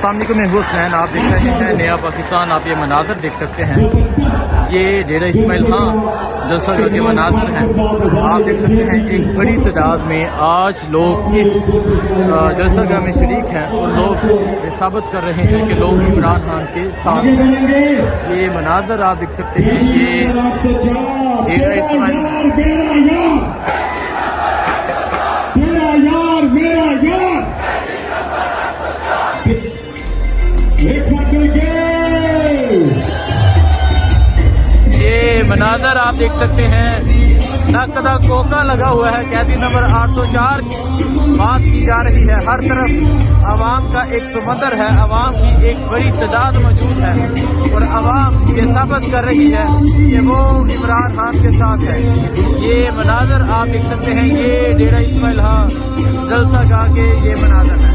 अस्सलाम वालेकुम, मैं हुसैन। आप देख रहे हैं नया पाकिस्तान। आप ये मनाज़र देख सकते हैं, ये डेरा इस्माइल खां जलसागाह के मनाज़र हैं। आप देख सकते हैं एक बड़ी तादाद में आज लोग इस जलसागाह में शरीक हैं और लोग ये साबित कर रहे हैं कि लोग इमरान खान के साथ हैं। ये मनाज़र आप देख सकते हैं, ये डेरा इस्माइल ये मनाज़र आप देख सकते हैं। नाकदा कोका लगा हुआ है, कैदी नंबर 804 की बात की जा रही है। हर तरफ आवाम का एक समंदर है, आवाम की एक बड़ी तादाद मौजूद है और आवाम ये साबित कर रही है कि वो इमरान खान के साथ है। ये मनाज़र आप देख सकते हैं, ये डेरा इस्माइल खां जलसागाह के ये मनाज़र है।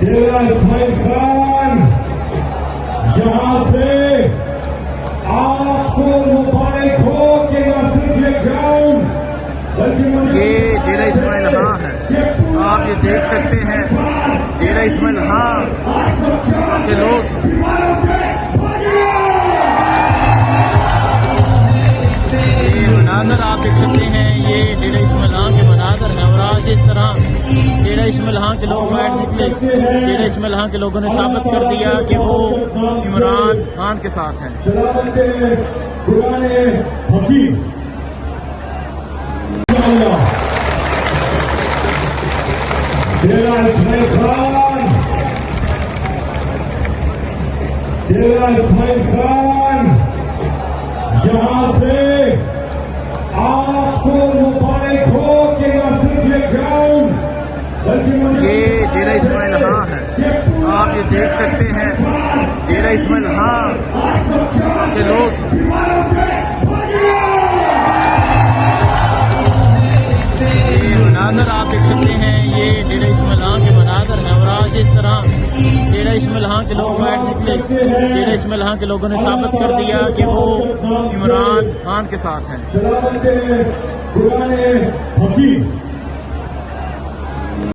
डेरा इस्माइल खान यहाँ से आपको मुबारक हो कि न सिर्फ ये ग्राउंड बल्कि ये डेरा इस्माइल खां है। आप ये देख सकते हैं डेरा इस्माइल खां के लोग मनाज़र आप देख सकते हैं, ये डेरा इस्माइल खां के मनाज़र हैं। और आज इस तरह डेरा इस्माइल खां के लोग बाहर निकले, डेरा इस्माइल खां के लोगों ने साबित कर दिया कि वो इमरान खान के साथ हैं। डेरा इस्माइल खान यहाँ से आपको मुबारक हो कि न सिर्फ ये ग्राउंड बल्कि ये डेरा इस्माइल खां है। आप ये देख सकते हैं डेरा इस्माइल खां के लोग ये मनाज़र आप देख सकते हैं, ये डेरा इस्माइल खां के मनाज़र हैं। और आज इस तरह डेरा इस्माइल खां के लोग बाहर निकले, डेरा इस्माइल खां के लोगों ने साबित कर दिया कि वो इमरान खान के साथ हैं।